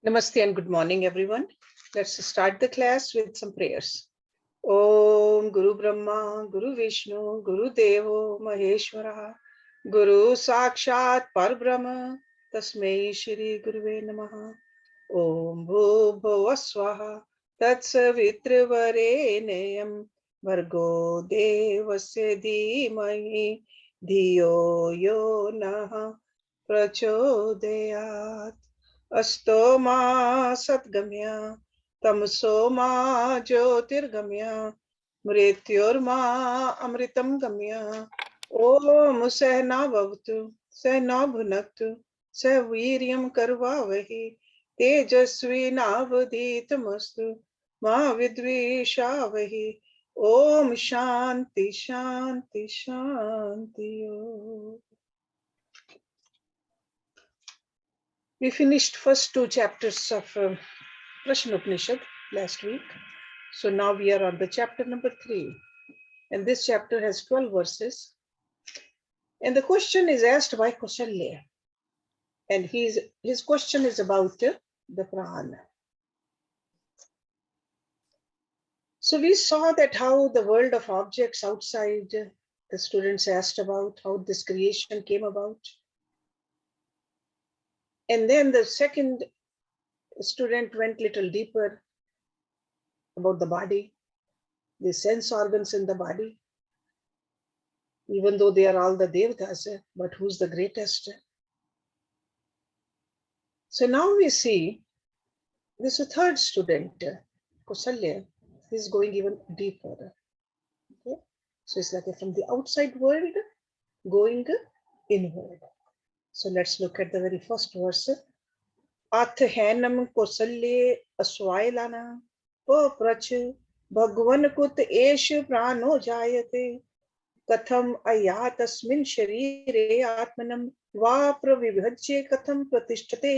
Namaste and good morning, everyone. Let's start the class with some prayers. Om Guru Brahma, Guru Vishnu, Guru Devo Maheshwara, Guru Sakshat Parbrahma, Tasmai Shri Guruve Namaha. Om Bhubhuva Swaha, Tatsavitrvarenayam, Bhargo Devasya Dhimahi, Dhiyo Yo Naha Prachodayat. Asto ma satgamya, tamso ma jyotirgamya, mrityorma amritam gamya. Om sehna bhavatu, sehna bhunaktu, seviryam karvavahi, tejasvi navaditamastu, ma vidvishavahi. Om shanti shanti shanti. Om. We finished first two chapters of Prashnopanishad last week. So now we are on the chapter number 3. And this chapter has 12 verses. And the question is asked by Kausalaya. And his question is about the prana. So we saw that how the world of objects outside, the students asked about how this creation came about. And then the second student went a little deeper about the body, the sense organs in the body, even though they are all the devatas, but who's the greatest? So now we see this third student, Kausalaya, is going even deeper. Okay? So it's like from the outside world going inward. So let's look at the very first verse. Ath henam Kausalya aswailana prach bhagwan kut esh prano jayate कथम अया तस्मिन् शरीरे आत्मनं वा प्रविभज्य कथम प्रतिष्ठते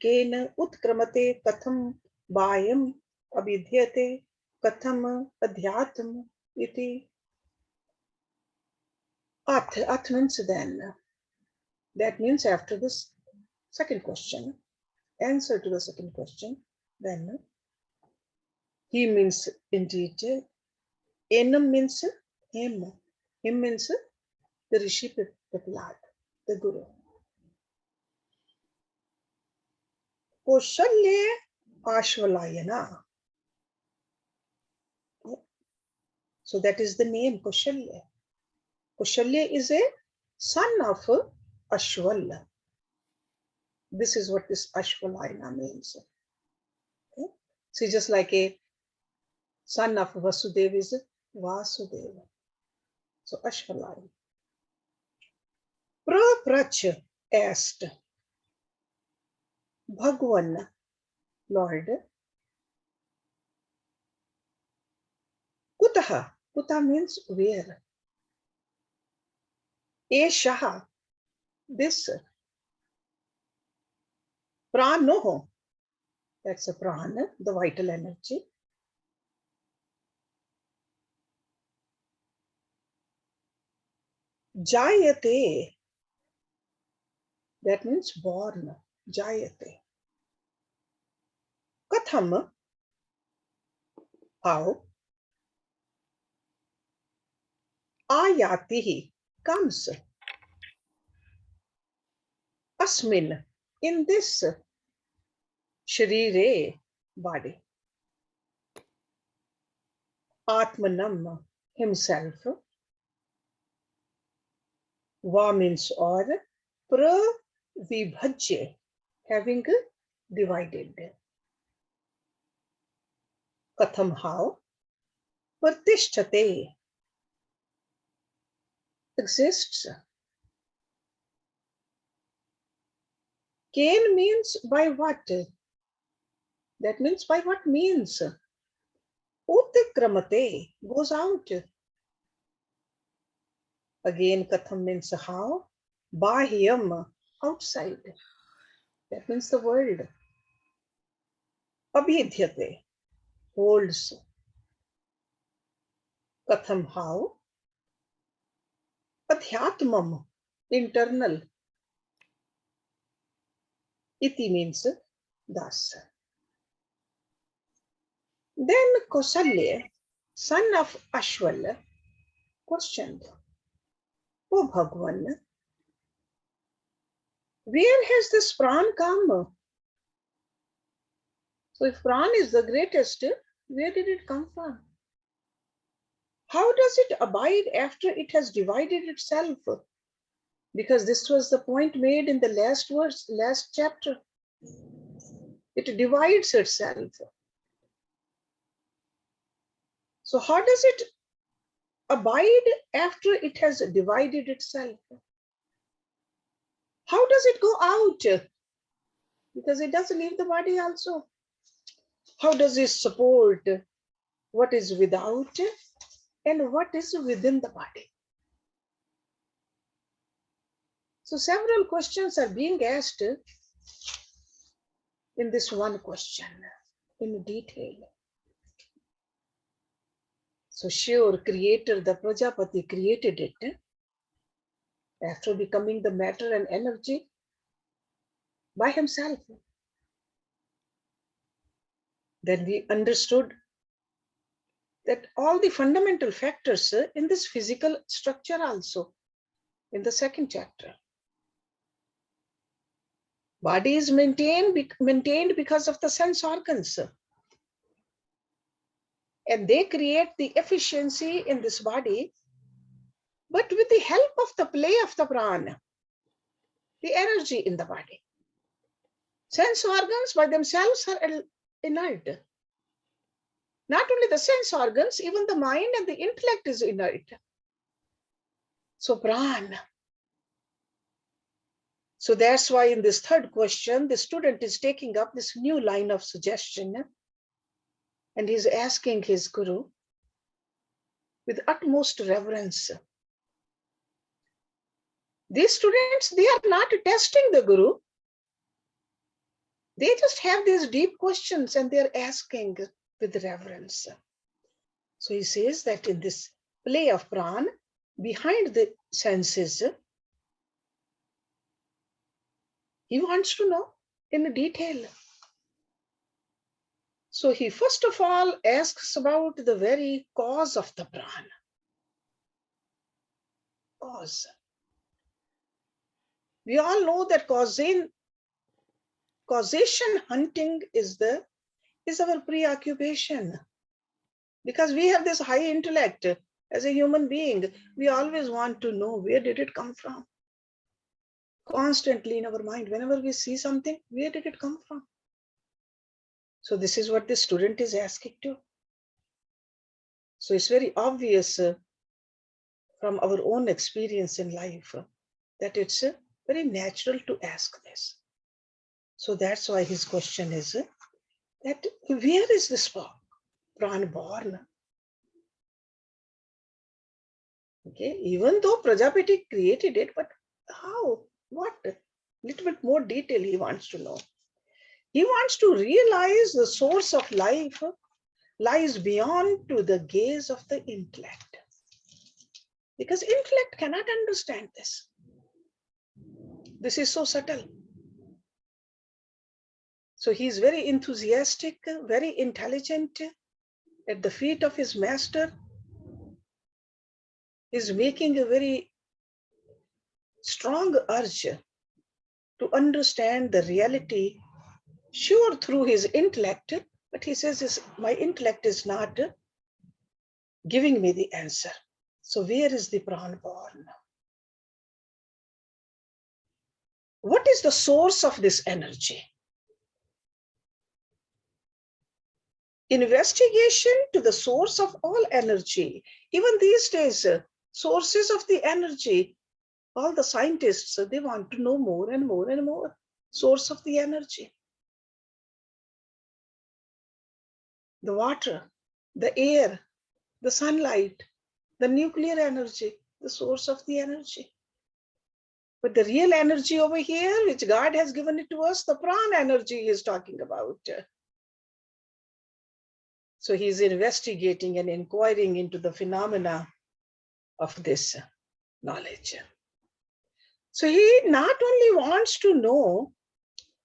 केन उत्क्रमते कथम बाह्यम अभिध्यते कथम अध्यात्म इति. Ath means then. That means after this second question, answer to the second question, then he means indeed, enam means him. Him means the Rishi Kumar, the Guru. Kausalya Ashvalayana. So that is the name Kausalya. Kausalya is a son of Ashval. This is what this Ashvalayana means. Okay? So just like a son of Vasudeva is Vasudeva. So Ashvalayana. Prach asked Bhagwan, Lord, Kutaha. Kuta means where. Eshaha, this. Pranoho, that's a prana, the vital energy. Jayate, that means born. Jayate. Katham, how? Ayatihi, comes. Asmin, in this sharire, body. Atmanam, himself. Va means or. Pravibhajya, having divided. Katham, how? Pratisthate, exists. Ken means by what? That means by what means? Utikramate, goes out. Again, Katham means how? Bahyam, outside. That means the world. Abhidhyate, holds. Katham, how? Adhyatmam, internal. Iti means thus. Then Kausalya, son of Ashwal, questioned, "Oh Bhagwan, where has this pran come? So if pran is the greatest, where did it come from? How does it abide after it has divided itself?" Because this was the point made in the last verse, last chapter. It divides itself. So how does it abide after it has divided itself? How does it go out? Because it does leave the body also. How does it support what is without and what is within the body? So several questions are being asked in this one question in detail. So sure, creator, the Prajapati created it after becoming the matter and energy by himself. Then we understood that all the fundamental factors in this physical structure also in the second chapter. Body is maintained because of the sense organs. And they create the efficiency in this body, but with the help of the play of the prana, the energy in the body. Sense organs by themselves are inert. Not only the sense organs, even the mind and the intellect is inert. So prana. So that's why in this third question, the student is taking up this new line of suggestion and he's asking his guru with utmost reverence. These students, they are not testing the guru. They just have these deep questions and they're asking with reverence. So he says that in this play of pran, behind the senses, he wants to know in detail. So he first of all asks about the very cause of the pran. Cause. We all know that causation hunting is our preoccupation. Because we have this high intellect as a human being, we always want to know where did it come from. Constantly in our mind, whenever we see something, where did it come from? So this is what the student is asking to. So it's very obvious from our own experience in life that it's very natural to ask this. So that's why his question is that where is this pran born? Okay, even though Prajapati created it, but how? What? Little bit more detail he wants to know. He wants to realize the source of life lies beyond to the gaze of the intellect. Because intellect cannot understand this. This is so subtle. So he is very enthusiastic, very intelligent. At the feet of his master, is making a very strong urge to understand the reality, sure through his intellect, but he says my intellect is not giving me the answer. So where is the pran born? What is the source of this energy? Investigation to the source of all energy. Even these days, sources of the energy, all the scientists, they want to know more and more and more. Source of the energy. The water, the air, the sunlight, the nuclear energy, the source of the energy. But the real energy over here, which God has given it to us, the prana energy he is talking about. So he's investigating and inquiring into the phenomena of this knowledge. So he not only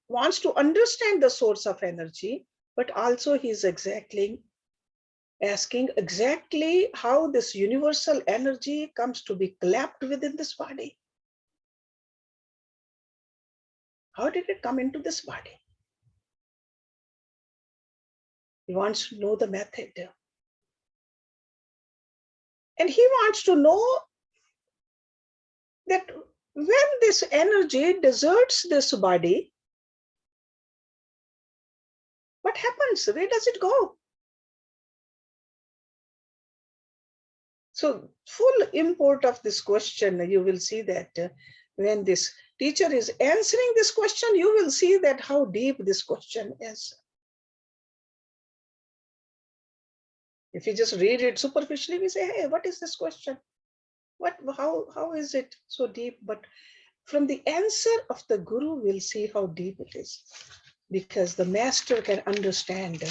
wants to understand the source of energy, but also he's asking exactly how this universal energy comes to be clapped within this body. How did it come into this body? He wants to know the method. And he wants to know that when this energy deserts this body, what happens? Where does it go? So, full import of this question, you will see that when this teacher is answering this question, you will see that how deep this question is. If you just read it superficially, we say, hey, what is this question? How is it so deep? But from the answer of the Guru, we'll see how deep it is. Because the master can understand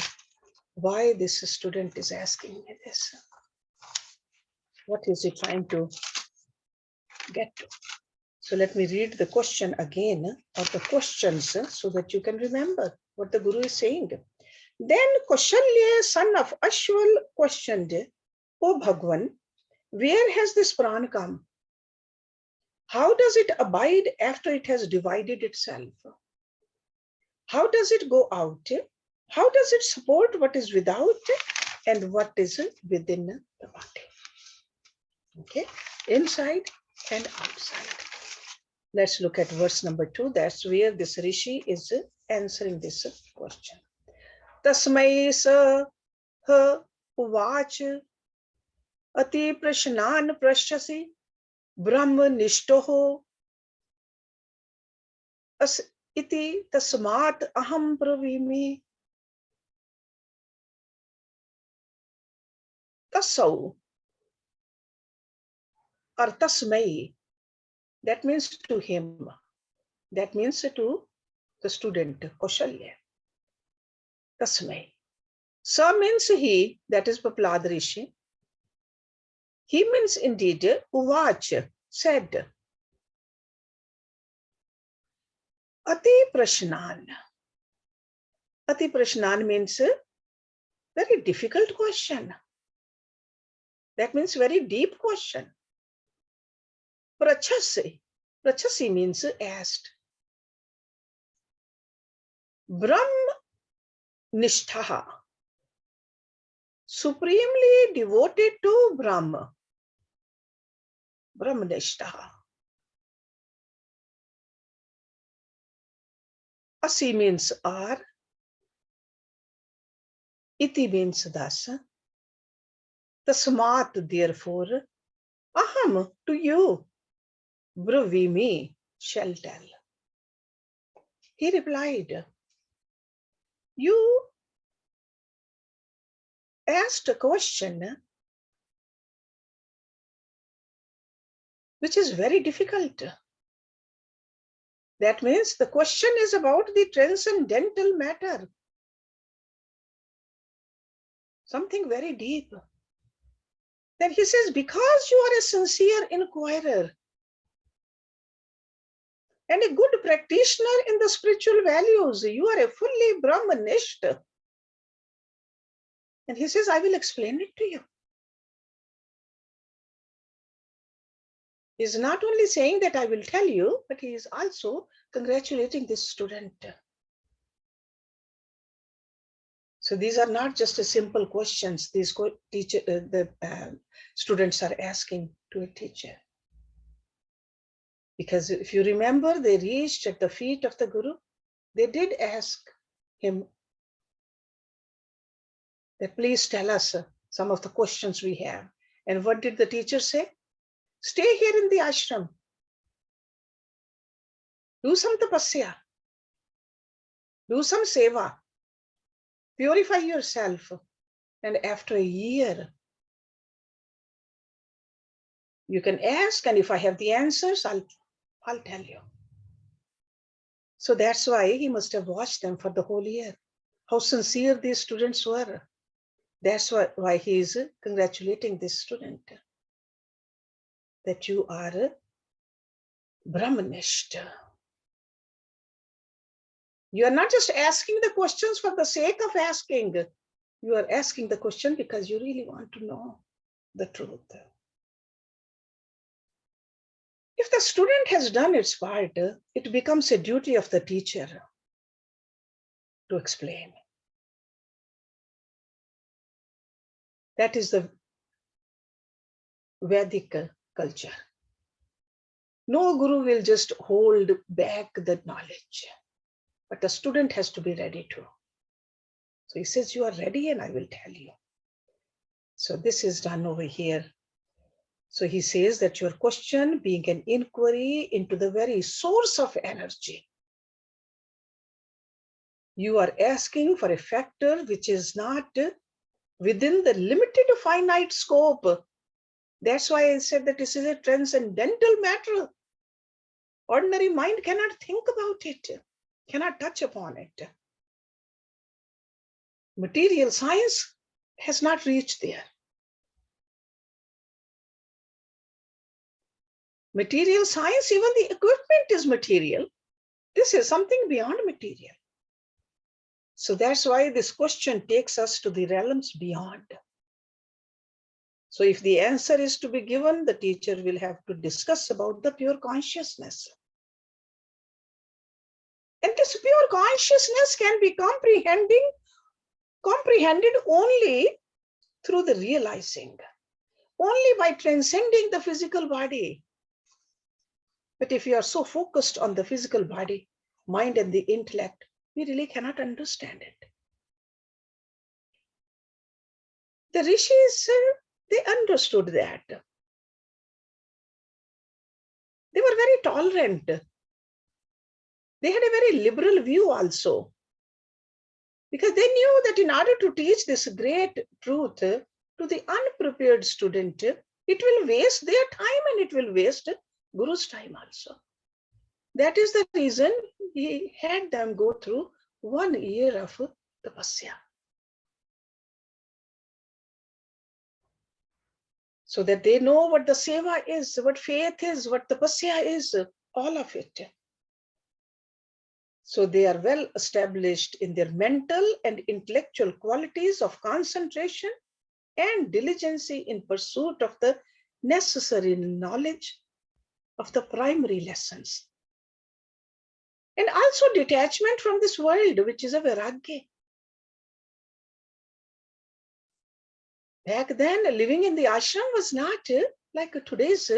why this student is asking me this. What is he trying to get to? So let me read the question again, or the questions, so that you can remember what the Guru is saying. Then Kaushalya, son of Ashwal, questioned, O Bhagwan, where has this prana come? How does it abide after it has divided itself? How does it go out? How does it support what is without and what is within the body? Okay, inside and outside. Let's look at verse number 2. That's where this Rishi is answering this question. Tasmai sa ha uvach ati prashnan prashyasi brahma nishtoho as iti tasmat aham pravimi. Tasau or tasmai, that means to him. That means to the student, Kaushalya. Tasmai. Sa means he, that is Prahlad Rishi. He means indeed Uvach, said. Ati Prashnan. Ati Prashnan means very difficult question. That means very deep question. Prachasi. Prachasi means asked. Brahm Nishtha. Supremely devoted to Brahma. Brahmanishta. Asi means are. Iti means thus. Tasmat, therefore. Aham, to you. Bravimi, shall tell. He replied, you asked a question which is very difficult. That means the question is about the transcendental matter. Something very deep. Then he says, because you are a sincere inquirer and a good practitioner in the spiritual values, you are a fully Brahmanist. And he says, I will explain it to you. He is not only saying that I will tell you, but he is also congratulating this student. So these are not just a simple questions these students are asking to a teacher. Because if you remember, they reached at the feet of the Guru. They did ask him that please tell us some of the questions we have. And what did the teacher say? Stay here in the ashram. Do some tapasya. Do some seva. Purify yourself. And after a year, you can ask, and if I have the answers, I'll tell you. So that's why he must have watched them for the whole year. How sincere these students were. That's why he is congratulating this student. That you are a Brahmanist. You are not just asking the questions for the sake of asking. You are asking the question because you really want to know the truth. If the student has done its part, it becomes a duty of the teacher to explain. That is the Vedic culture. No guru will just hold back the knowledge, but the student has to be ready to. So he says, you are ready and I will tell you. So this is done over here. So he says that your question being an inquiry into the very source of energy. You are asking for a factor which is not within the limited finite scope. That's why I said that this is a transcendental matter. Ordinary mind cannot think about it, cannot touch upon it. Material science has not reached there. Material science, even the equipment is material. This is something beyond material. So that's why this question takes us to the realms beyond. So if the answer is to be given, the teacher will have to discuss about the pure consciousness. And this pure consciousness can be comprehended only through the realizing, only by transcending the physical body. But if you are so focused on the physical body, mind and the intellect, we really cannot understand it. The rishis, they understood that. They were very tolerant. They had a very liberal view also, because they knew that in order to teach this great truth to the unprepared student, it will waste their time and it will waste Guru's time also. That is the reason he had them go through 1 year of tapasya. So that they know what the seva is, what faith is, what tapasya is, all of it. So they are well established in their mental and intellectual qualities of concentration and diligence in pursuit of the necessary knowledge of the primary lessons. And also detachment from this world, which is a vairagya. Back then, living in the ashram was not like today's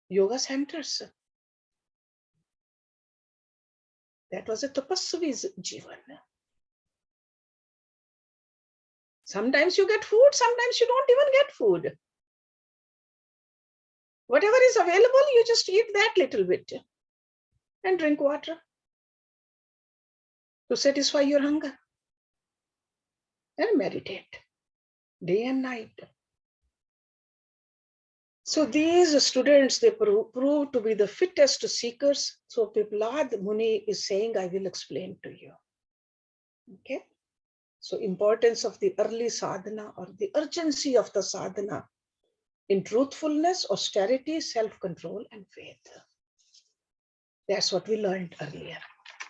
yoga centers. That was a tapasvi's jivan. Sometimes you get food, sometimes you don't even get food. Whatever is available, you just eat that little bit and drink water to satisfy your hunger and meditate day and night. So these students, they prove to be the fittest seekers. So Piplad Muni is saying, I will explain to you. Okay. So importance of the early sadhana or the urgency of the sadhana in truthfulness, austerity, self-control, and faith. That's what we learned earlier.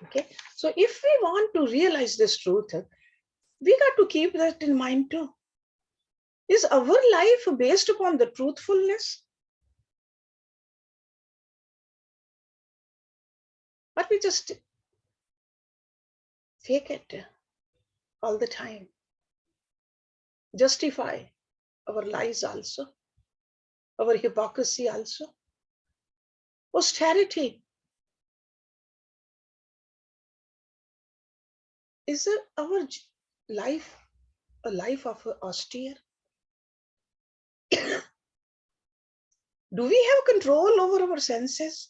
Okay. So if we want to realize this truth, we got to keep that in mind too. Is our life based upon the truthfulness? Or we just fake it all the time? Justify our lies also, our hypocrisy also, austerity. Is our life a life of austere? Do we have control over our senses?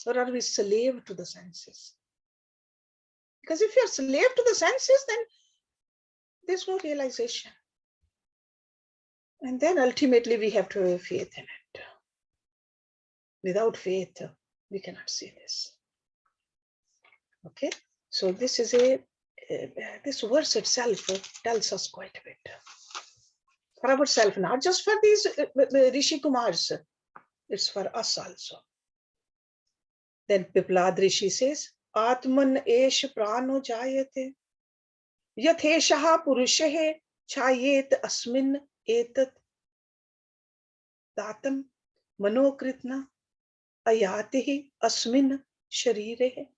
Or are we slave to the senses? Because if you're slave to the senses, then there's no realization. And then ultimately we have to have faith in it. Without faith, we cannot see this. Okay, so this is this verse itself tells us quite a bit. For ourselves, not just for these Rishi Kumars, it's for us also. Then Piplad Rishi says, Atman esh prano jayate. यथेशः पुरुषः छायेत अस्मिन् एतत् दातं मनोकृत्ना अयाति अस्मिन् शरीरे.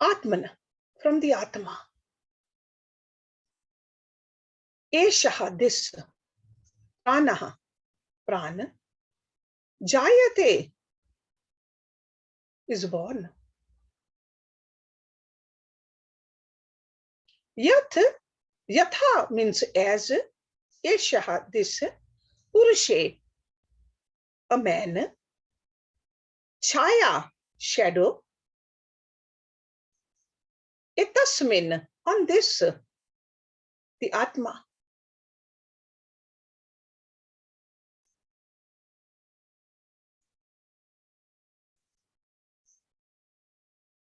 Atman, from the Atma. Eshaha, this. Pranaha, prana. Jayate is born. Yath, yatha means as. Eshaha, this. Purushe, a man. Chaya, shadow. Etasmin, on this, the Atma.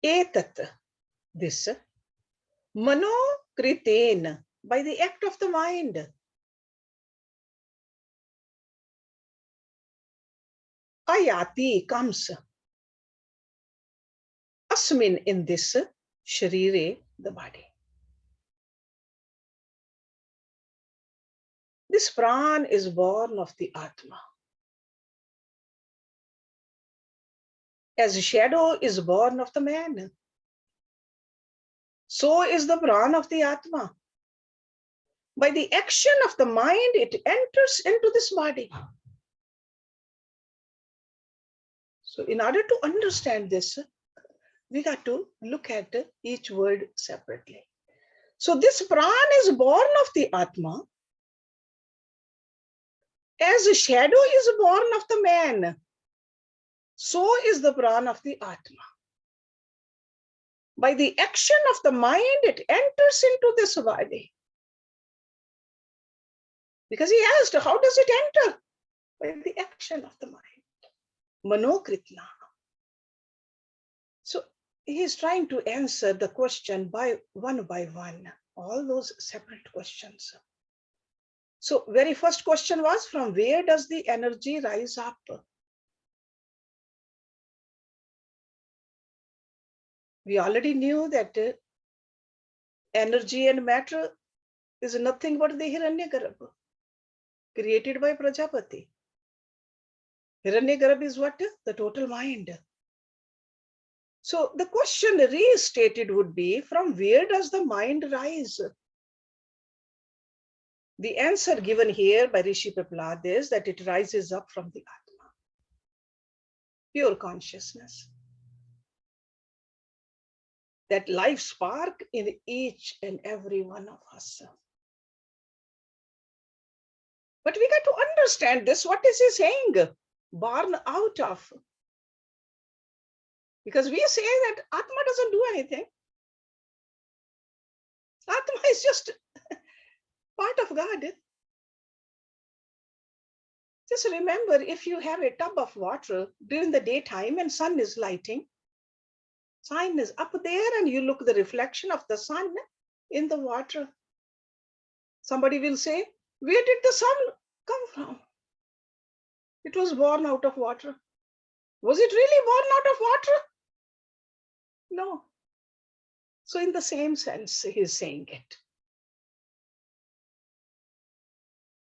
Etat, this. Mano kriten, by the act of the mind. Ayati comes. Asmin, in this. Sharire, the body. This pran is born of the Atma. As shadow is born of the man, so is the pran of the Atma. By the action of the mind, it enters into this body. So in order to understand this, we got to look at each word separately. So this pran is born of the Atma, as a shadow is born of the man, so is the pran of the Atma. By the action of the mind, it enters into this body. Because he asked, how does it enter? By the action of the mind. Manokritna. So he is trying to answer the question by one, all those separate questions. So very first question was, from where does the energy rise up? We already knew that energy and matter is nothing but the Hiranyagarbha, created by Prajapati. Hiranyagarbha is what? The total mind. So the question restated would be, from where does the mind rise? The answer given here by Rishi Kumar is that it rises up from the Atma, pure consciousness. That life spark in each and every one of us. But we got to understand this. What is he saying? Born out of. Because we say that Atma doesn't do anything. Atma is just part of God. Just remember, if you have a tub of water during the daytime and sun is lighting, sun is up there and you look at the reflection of the sun in the water. Somebody will say, where did the sun come from? It was born out of water. Was it really born out of water? No. So in the same sense, he is saying it.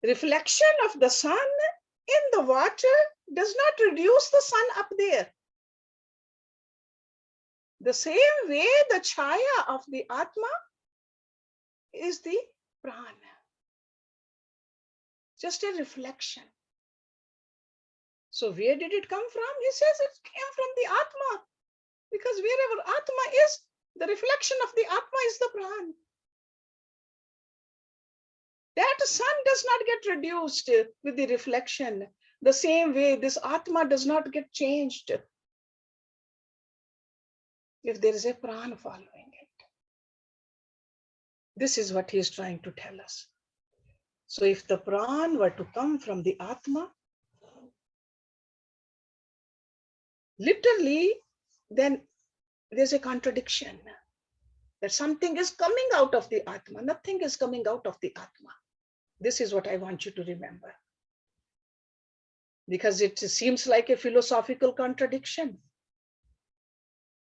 Reflection of the sun in the water does not reduce the sun up there. The same way the chaya of the Atma is the prana. Just a reflection. So where did it come from? He says it came from the Atma. Because wherever Atma is, the reflection of the Atma is the prana. That sun does not get reduced with the reflection. The same way this Atma does not get changed if there is a prana following it. This is what he is trying to tell us. So if the prana were to come from the Atma, literally, then there's a contradiction. That something is coming out of the Atma. Nothing is coming out of the Atma. This is what I want you to remember. Because it seems like a philosophical contradiction.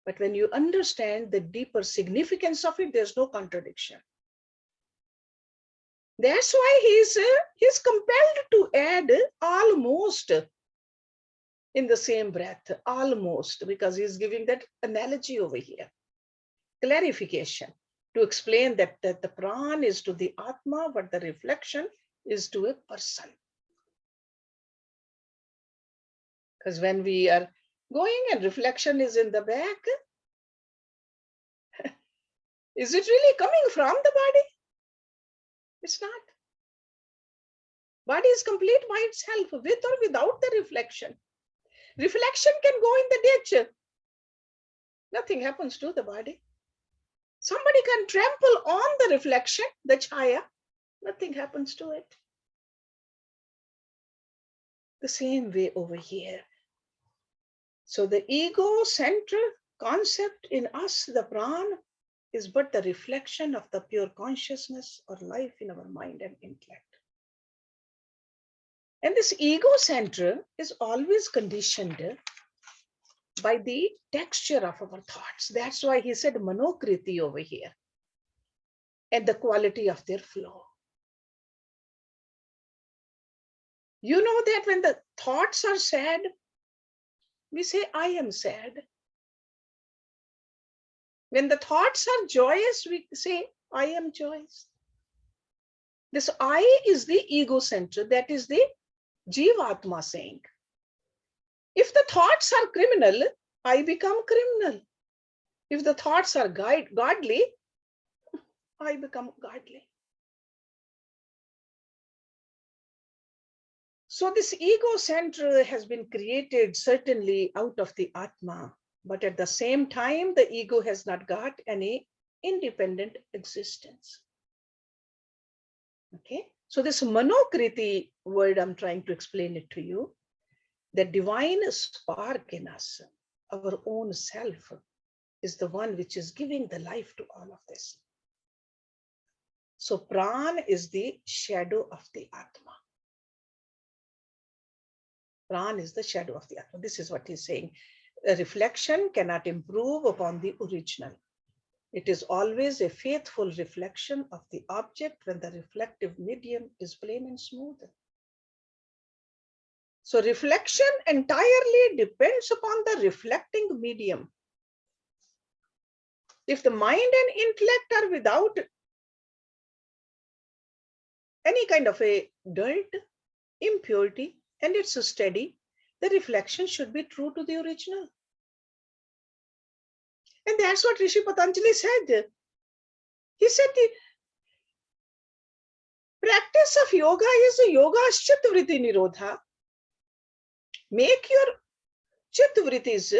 But when you understand the deeper significance of it, there's no contradiction. That's why he's compelled to add almost in the same breath, almost, because he's giving that analogy over here, clarification, to explain that the prana is to the atma, but the reflection is to a person. Because when we are going and reflection is in the back, is it really coming from the body? It's not. Body is complete by itself, with or without the reflection. Reflection can go in the ditch. Nothing happens to the body. Somebody can trample on the reflection, the chaya. Nothing happens to it. The same way over here. So the ego-centered concept in us, the prana, is but the reflection of the pure consciousness or life in our mind and intellect. And this ego center is always conditioned by the texture of our thoughts. That's why he said manokriti over here, and the quality of their flow. You know that when the thoughts are sad, we say, I am sad. When the thoughts are joyous, we say, I am joyous. This I is the ego center, that is the Jivatma saying. If the thoughts are criminal, I become criminal. If the thoughts are godly, I become godly. So this ego center has been created certainly out of the Atma, but at the same time, the ego has not got any independent existence. Okay, so this manokriti word, I'm trying to explain it to you. The divine spark in us, our own self, is the one which is giving the life to all of this. So prana is the shadow of the Atma. Prana is the shadow of the Atma. This is what he's saying. A reflection cannot improve upon the original. It is always a faithful reflection of the object when the reflective medium is plain and smooth. So reflection entirely depends upon the reflecting medium. If the mind and intellect are without any kind of a dirt, impurity, and it's steady, the reflection should be true to the original. And that's what Rishi Patanjali said. He said the practice of yoga is yoga chittavritti nirodha. Make your chittavrittis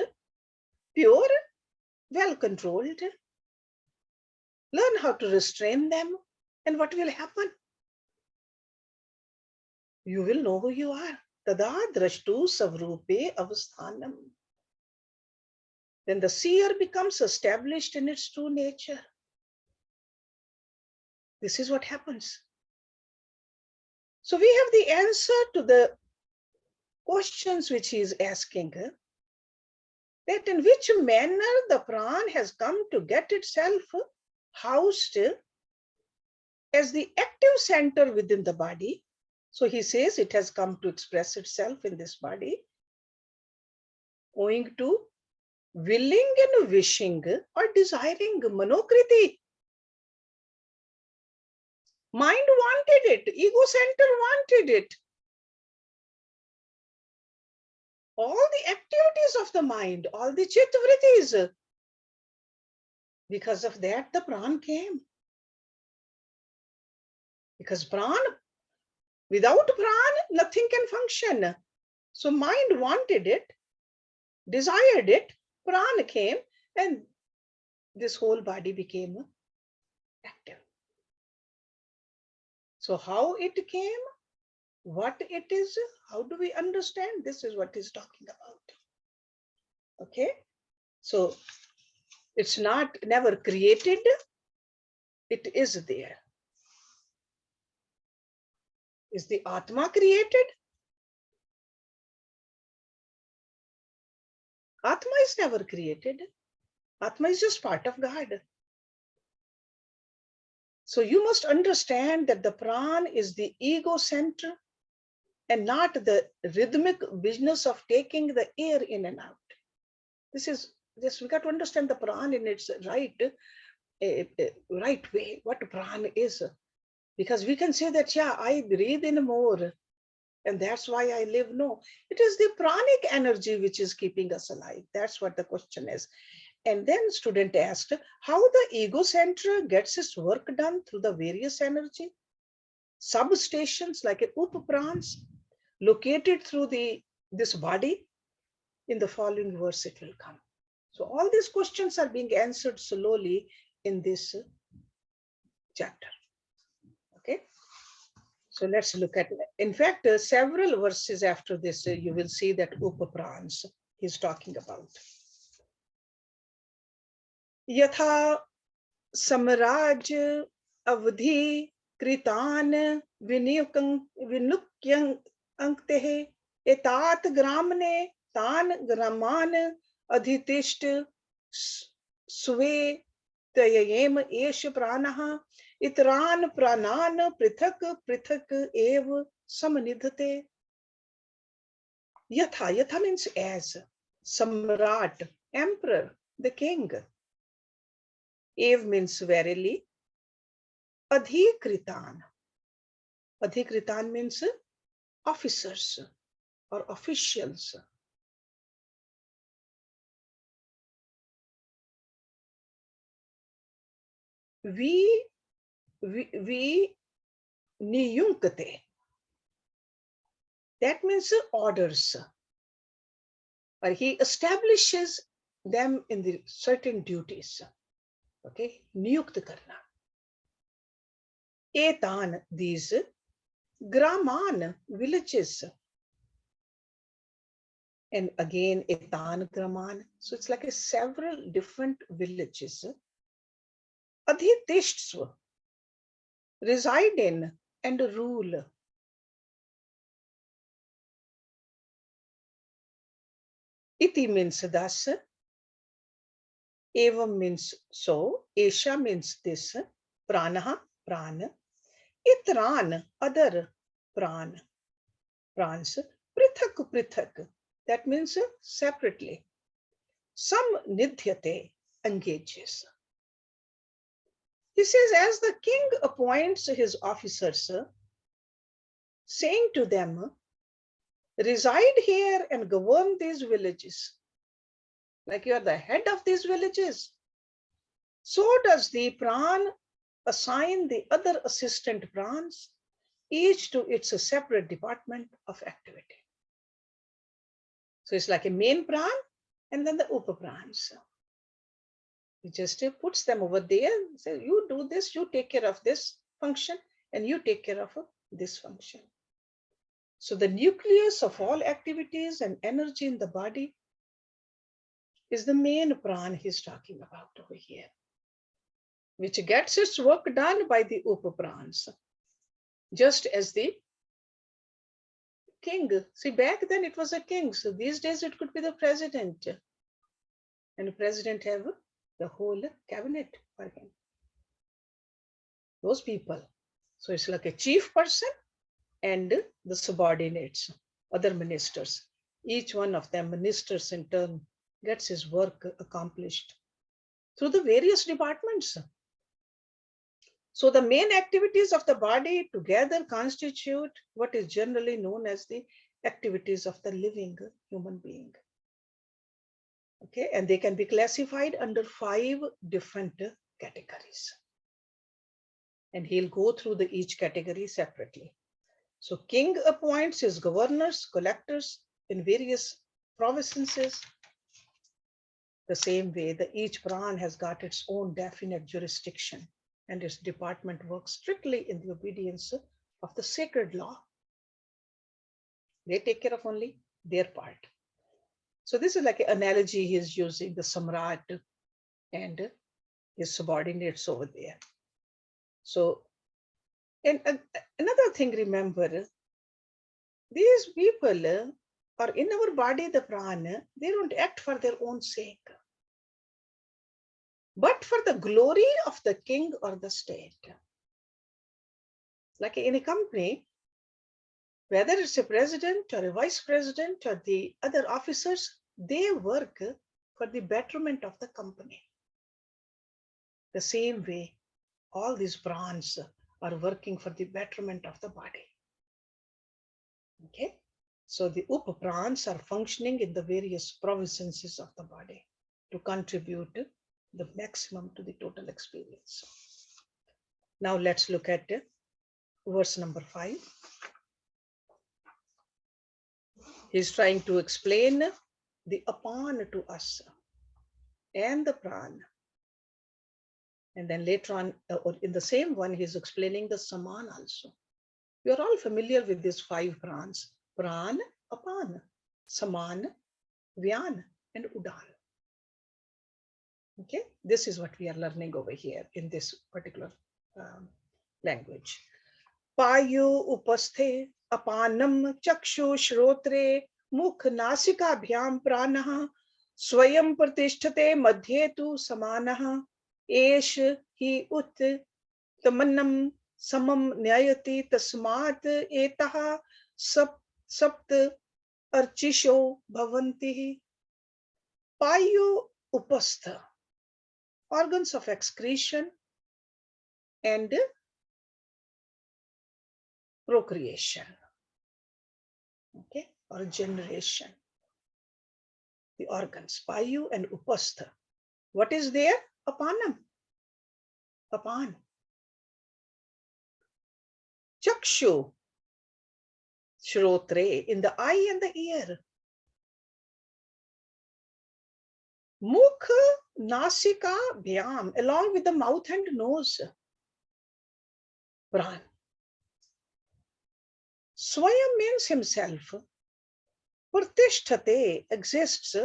pure, well controlled. Learn how to restrain them. And what will happen? You will know who you are. Tada drashtu savrupe avasthanam. Then the seer becomes established in its true nature. This is what happens. So we have the answer to the questions which he is asking. That in which manner the prana has come to get itself housed as the active center within the body. So he says it has come to express itself in this body owing to willing and wishing or desiring manokriti. Mind wanted it, ego center wanted it. All the activities of the mind, all the chittavrittis, because of that the prana came. Because prana, without prana, nothing can function. So mind wanted it, desired it, prana came, and this whole body became active. So how it came, what it is, how do we understand? This is what he's talking about. Okay, so it's not never created, it is there. Is the Atma created? Atma is never created. Atma is just part of God. So you must understand that the pran is the ego center and not the rhythmic business of taking the air in and out. This is this, we got to understand the pran in its right way, what pran is. Because we can say that, yeah, I breathe in more and that's why I live. No, it is the pranic energy which is keeping us alive. That's what the question is. And then student asked how the ego center gets its work done through the various energy substations like upaprans located through this body. In the following verse it will come. So all these questions are being answered slowly in this chapter. Okay. So let's look at, in fact, several verses after this, you will see that upaprans he's talking about. Yatha samraj avdhi kritan vinukyang ankte etat gramne tan graman adhitisht swe तययेम एष प्राणः इतरान प्राणान पृथक पृथक एव समनिधते. Yatha, yatha means as, samrat, emperor, the king. Ev means verily. Adhikritan. Adhikritan means officers or officials. We niyunkate. That means orders. Or he establishes them in the certain duties. Okay, niyukt karna. Etan, these, graman, villages. And again, etan, graman. So it's like several different villages. Adhitishtsva, reside in and rule. Iti means thus. Evam means so. Esha means this. Pranaha, prana. Itran, other pran. Prans. Prithak, prithak. That means separately. Some nidhyate, engages. He says, as the king appoints his officers, saying to them, reside here and govern these villages. Like you are the head of these villages. So does the pran assign the other assistant prans, each to its separate department of activity. So it's like a main pran and then the upaprans. He just puts them over there, says, you do this, you take care of this function, and you take care of this function. So the nucleus of all activities and energy in the body is the main pran he's talking about over here, which gets its work done by the upaprans, just as the king. See, back then it was a king, so these days it could be the president, and the president have the whole cabinet for him. Those people. So it's like a chief person and the subordinates, other ministers. Each one of them, ministers in turn, gets his work accomplished through the various departments. So the main activities of the body together constitute what is generally known as the activities of the living human being. Okay, and they can be classified under 5 different categories. And he'll go through each category separately. So king appoints his governors, collectors in various provinces. The same way, each pran has got its own definite jurisdiction and its department works strictly in the obedience of the sacred law. They take care of only their part. So this is like an analogy he's using, the samrat and his subordinates over there. So, and another thing, remember, these people are in our body, the prana, they don't act for their own sake. but for the glory of the king or the state. Like in a company, whether it's a president or a vice president or the other officers, they work for the betterment of the company. The same way, all these prans are working for the betterment of the body. Okay, so the up-prans are functioning in the various provinces of the body to contribute the maximum to the total experience. Now let's look at verse number 5. He's trying to explain the apan to us and the pran. And then later on, or in the same one, he's explaining the saman also. You're all familiar with these 5 prans: pran, apan, saman, vyan, and udan. Okay, this is what we are learning over here in this particular language. Payu upasthe apanam chakshu shrotre mukh nasikabhyam pranah swayam pratisthate madhye tu samanah esh hi ut tamannam samam nyayati tasmat etah sapt archisho bhavanti. Payu upastha, organs of excretion and procreation, okay, or generation. The organs, payu and upastha. What is there? Apanam, apan. Chakshu, shrotre, in the eye and the ear. Mukh, nasika, bhyam, along with the mouth and nose. Pran. Swayam means himself. Pratisthate, exists.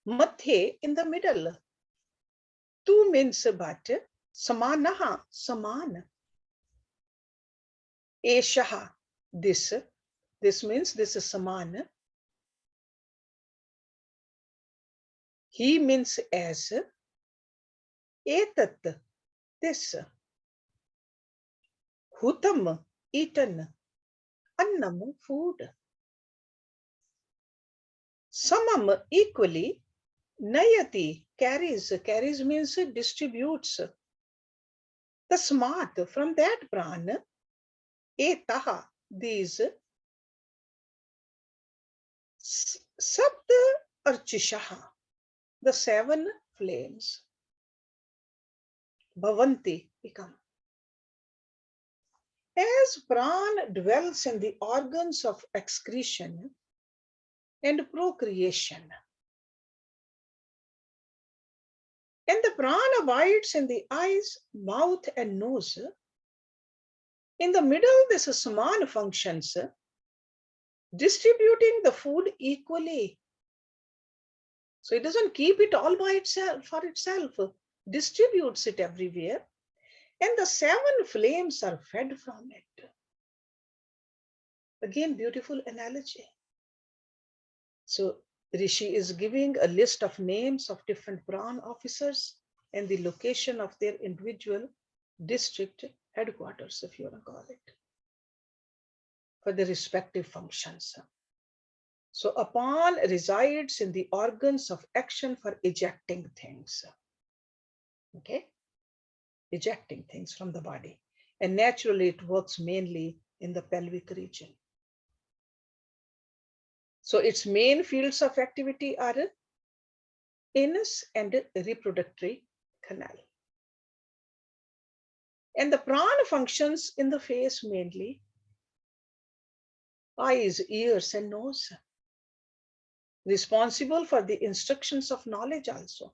Madhye, in the middle. Tu means but. Samanaha, saman. Eshaha, this. This means this is saman. He means as. Etat, this. Hutam, eaten. Annam, food. Samam, equally. Nayati, carries. Carries means distributes. Tasmat, from that pran. Etaha, these. Sapt archishaha, the 7 flames. Bhavanti, become. As pran dwells in the organs of excretion and procreation, and the pran abides in the eyes, mouth, and nose, in the middle this saman functions, distributing the food equally. So it doesn't keep it all by itself, for itself, distributes it everywhere, and the 7 flames are fed from it. Again, beautiful analogy. So Rishi is giving a list of names of different pran officers and the location of their individual district headquarters, if you want to call it, for the respective functions. So apan resides in the organs of action for ejecting things. Okay, ejecting things from the body. And naturally it works mainly in the pelvic region. So its main fields of activity are anus and reproductive canal. And the pran functions in the face mainly, eyes, ears, and nose, responsible for the instructions of knowledge also,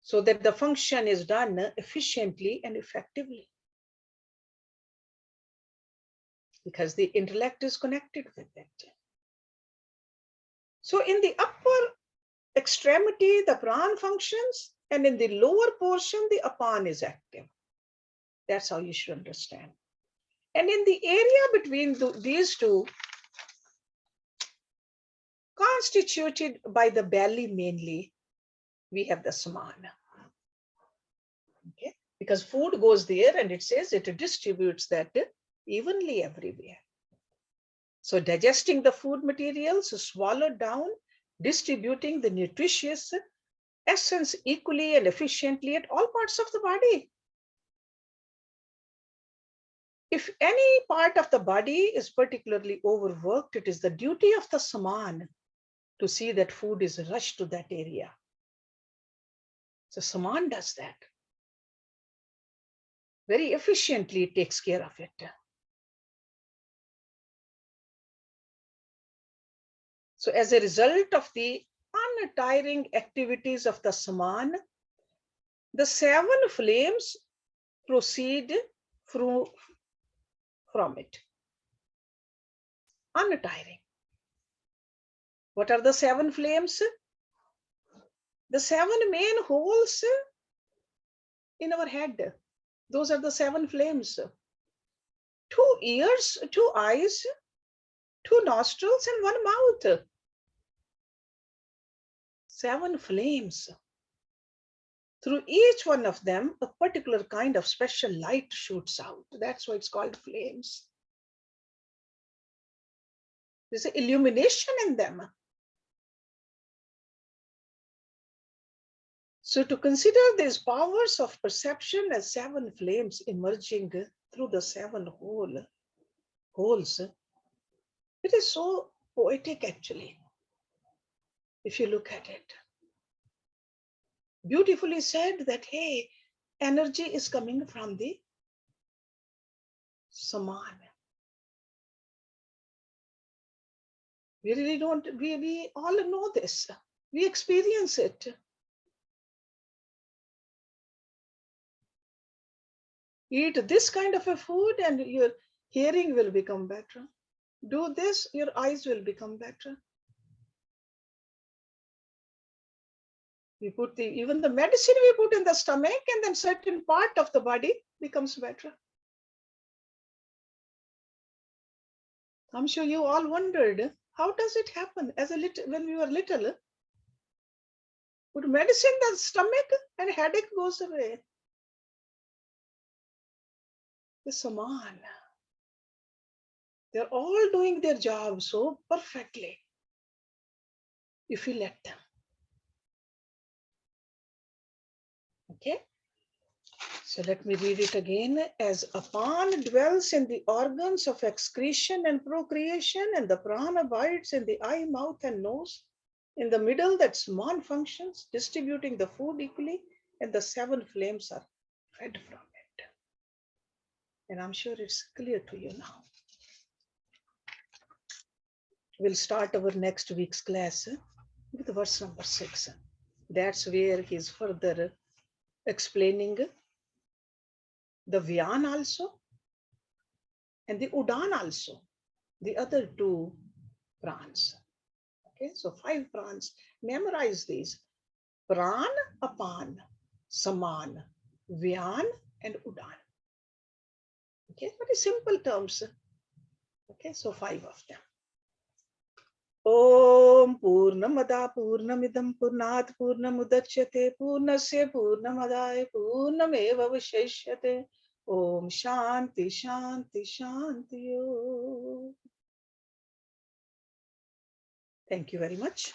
so that the function is done efficiently and effectively, because the intellect is connected with it. So in the upper extremity, the pran functions, and in the lower portion, the apan is active. That's how you should understand. And in the area between these two, constituted by the belly mainly, we have the saman. Okay, because food goes there and it says it distributes that evenly everywhere. So digesting the food materials, swallowed down, distributing the nutritious essence equally and efficiently at all parts of the body. If any part of the body is particularly overworked, it is the duty of the saman to see that food is rushed to that area. So saman does that. Very efficiently it takes care of it. So as a result of the untiring activities of the saman, the 7 flames proceed from it. Untiring. What are the 7 flames? The 7 main holes in our head. Those are the 7 flames. 2 ears, 2 eyes, 2 nostrils, and 1 mouth. 7 flames. Through each one of them, a particular kind of special light shoots out. That's why it's called flames. There's an illumination in them. So to consider these powers of perception as 7 flames emerging through the 7 holes, it is so poetic actually, if you look at it. Beautifully said that, hey, energy is coming from the saman. We really don't, we all know this. We experience it. Eat this kind of a food and your hearing will become better. Do this, your eyes will become better. We put even the medicine we put in the stomach, and then certain part of the body becomes better. I'm sure you all wondered, how does it happen? When we were little, put medicine in the stomach and headache goes away. The saman. They're all doing their job so perfectly if we let them. Okay, so let me read it again. As apan dwells in the organs of excretion and procreation, and the prana abides in the eye, mouth, and nose, in the middle that saman functions, distributing the food equally, and the 7 flames are fed from it. And I'm sure it's clear to you now. We'll start our next week's class with verse number 6. That's where he's further explaining the Vyan also and the Udan also, the other 2 prans. Okay, so 5 prans. Memorize these. Pran, apan, saman, Vyan, and Udan. Okay, very simple terms. Okay, so 5 of them. Om Purnamada Purnamidam Purnat Purnamudachyate Purnasya Purnamadaya Purnameva Visheshyate. Om Shanti Shanti Shanti. Thank you very much.